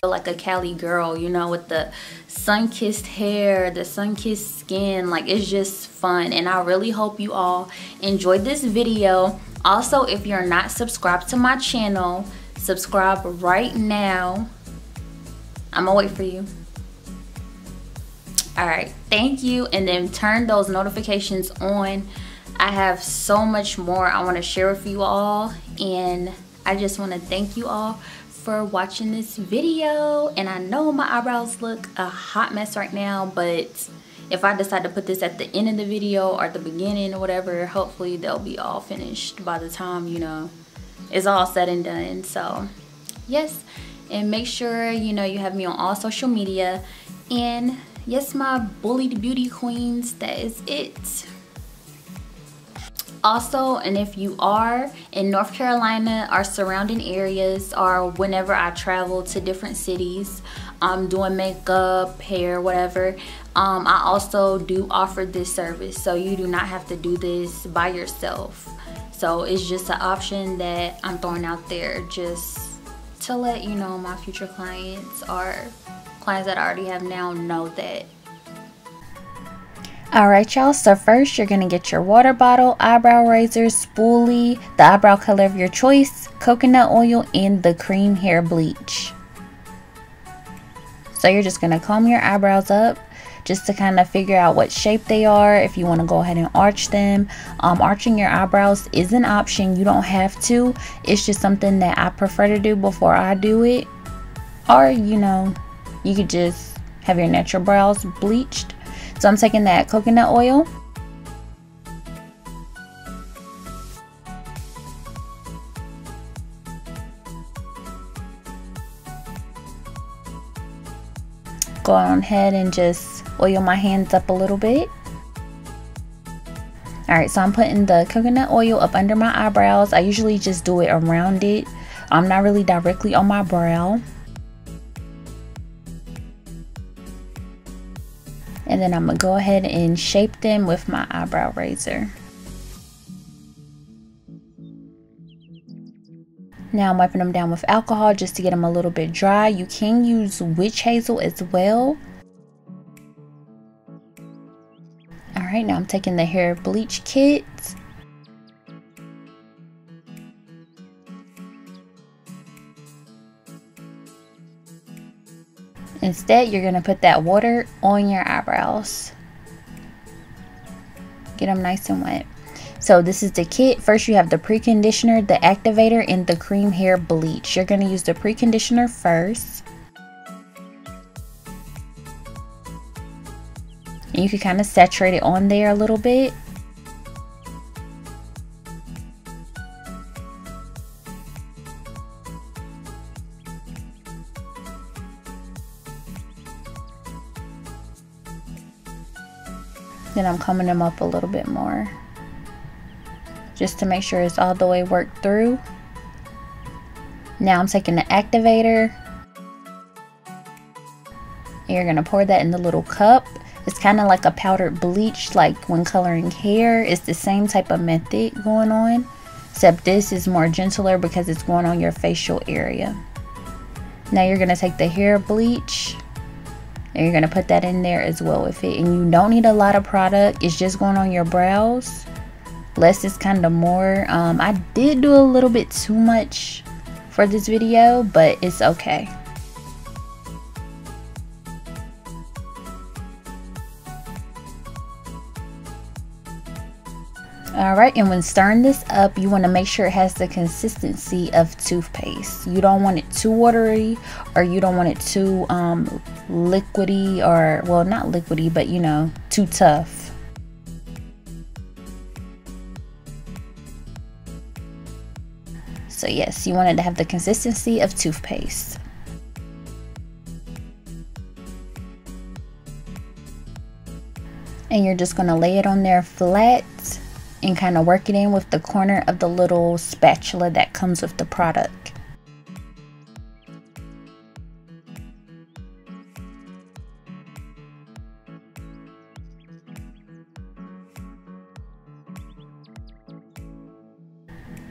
like a Cali girl, you know, with the sun-kissed hair, the sun-kissed skin. Like, it's just fun, and I really hope you all enjoyed this video. Also, if you're not subscribed to my channel, subscribe right now. I'm gonna wait for you. All right, thank you, and then turn those notifications on. I have so much more I want to share with you all, and I just want to thank you all for watching this video. And I know my eyebrows look a hot mess right now, but if I decide to put this at the end of the video or at the beginning or whatever, hopefully they'll be all finished by the time, you know, it's all said and done. So yes, and make sure, you know, you have me on all social media. And yes, my bullied beauty queens, that is it. Also, and if you are in North Carolina or surrounding areas, or whenever I travel to different cities, doing makeup, hair, whatever, I also do offer this service, so you do not have to do this by yourself. So it's just an option that I'm throwing out there just to let you know, my future clients or clients that I already have now know that. Alright y'all, so first you're going to get your water bottle, eyebrow razor, spoolie, the eyebrow color of your choice, coconut oil, and the cream hair bleach. So you're just going to comb your eyebrows up just to kind of figure out what shape they are, if you want to go ahead and arch them. Arching your eyebrows is an option, you don't have to. It's just something that I prefer to do before I do it. Or, you know, you could just have your natural brows bleached. So I'm taking that coconut oil. Go on ahead and just oil my hands up a little bit. Alright, so I'm putting the coconut oil up under my eyebrows. I usually just do it around it. I'm not really directly on my brow. And then I'm going to go ahead and shape them with my eyebrow razor. Now I'm wiping them down with alcohol just to get them a little bit dry. You can use witch hazel as well. Alright, now I'm taking the hair bleach kit. Instead, you're going to put that water on your eyebrows. Get them nice and wet. So this is the kit. First you have the preconditioner, the activator, and the cream hair bleach. You're going to use the preconditioner first. And you can kind of saturate it on there a little bit. Then I'm combing them up a little bit more, just to make sure it's all the way worked through. Now I'm taking the activator, and you're going to pour that in the little cup. It's kind of like a powdered bleach, like when coloring hair. It's the same type of method going on, except this is more gentler because it's going on your facial area. Now you're going to take the hair bleach, and you're going to put that in there as well with it. And you don't need a lot of product. It's just going on your brows. Less is kind of more. I did do a little bit too much for this video, but it's okay. Alright, and when stirring this up, you want to make sure it has the consistency of toothpaste. You don't want it too watery, or you don't want it too liquidy, or, well, not liquidy, but you know, too tough. So yes, you want it to have the consistency of toothpaste. And you're just going to lay it on there flat and kind of work it in with the corner of the little spatula that comes with the product.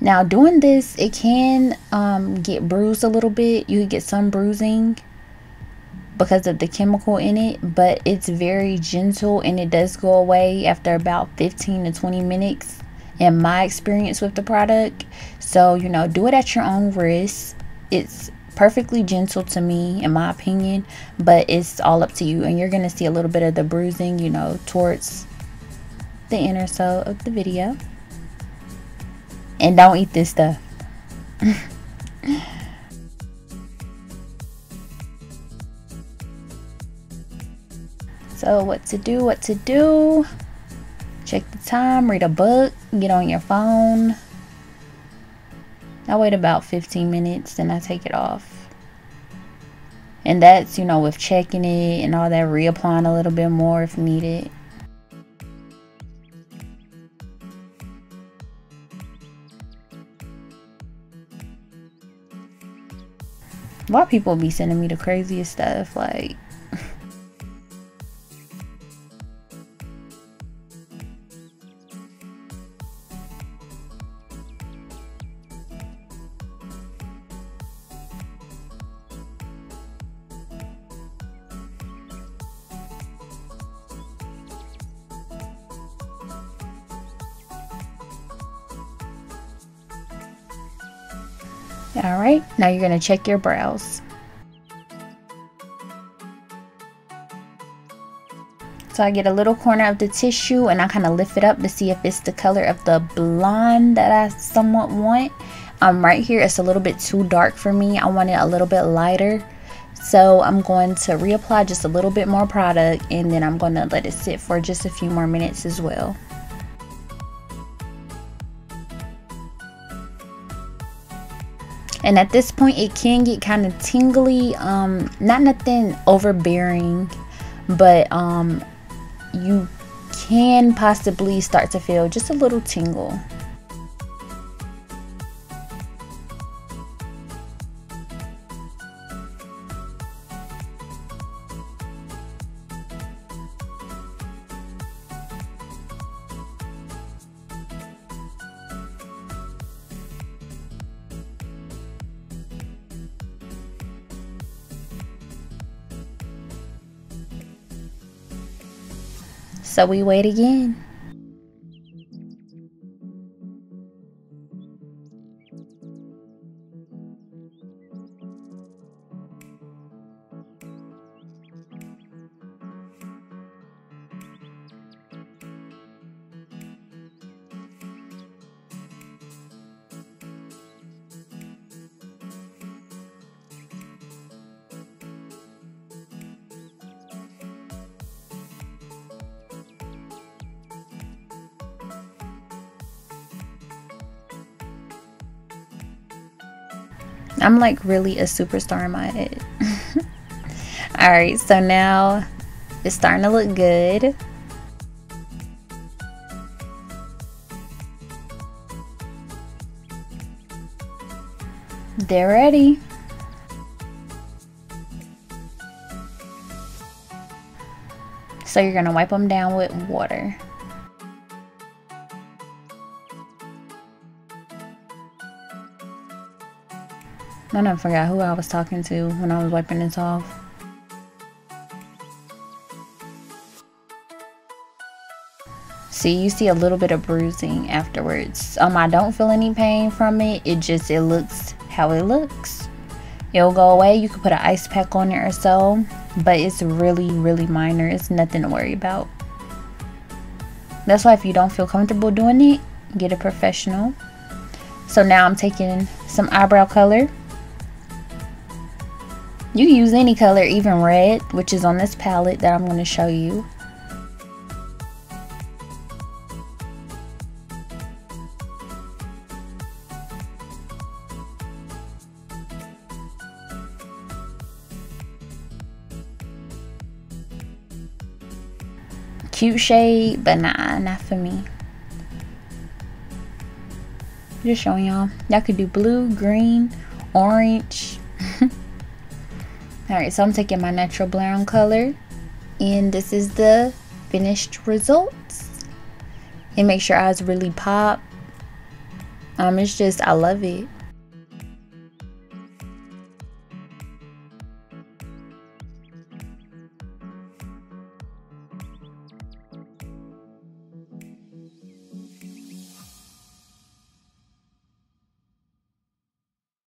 Now doing this, it can get bruised a little bit. You can get some bruising because of the chemical in it, but it's very gentle and it does go away after about 15 to 20 minutes in my experience with the product. So, you know, do it at your own risk. It's perfectly gentle to me, in my opinion, but it's all up to you. And you're going to see a little bit of the bruising, you know, towards the inner so of the video. And don't eat this stuff. So what to do, check the time, read a book, get on your phone. I wait about 15 minutes, then I take it off. And that's, you know, with checking it and all that, reapplying a little bit more if needed. Why people be sending me the craziest stuff, like Alright, now you're going to check your brows. So I get a little corner of the tissue and I kind of lift it up to see if it's the color of the blonde that I somewhat want. Right here it's a little bit too dark for me. I want it a little bit lighter. So I'm going to reapply just a little bit more product, and then I'm going to let it sit for just a few more minutes as well. And at this point it can get kind of tingly, not nothing overbearing, but you can possibly start to feel just a little tingle. So we wait again. I'm like really a superstar in my head. Alright, so now it's starting to look good. They're ready. So you're gonna wipe them down with water. I done forgot who I was talking to when I was wiping this off. See, you see a little bit of bruising afterwards. I don't feel any pain from it. It looks how it looks. It'll go away. You could put an ice pack on it or so, but it's really, really minor. It's nothing to worry about. That's why if you don't feel comfortable doing it, get a professional. So now I'm taking some eyebrow color. You can use any color, even red, which is on this palette that I'm going to show you. Cute shade, but nah, not for me. Just showing y'all. Y'all could do blue, green, orange. Alright, so I'm taking my natural brown color, and this is the finished results. It makes your eyes really pop. It's just, I love it.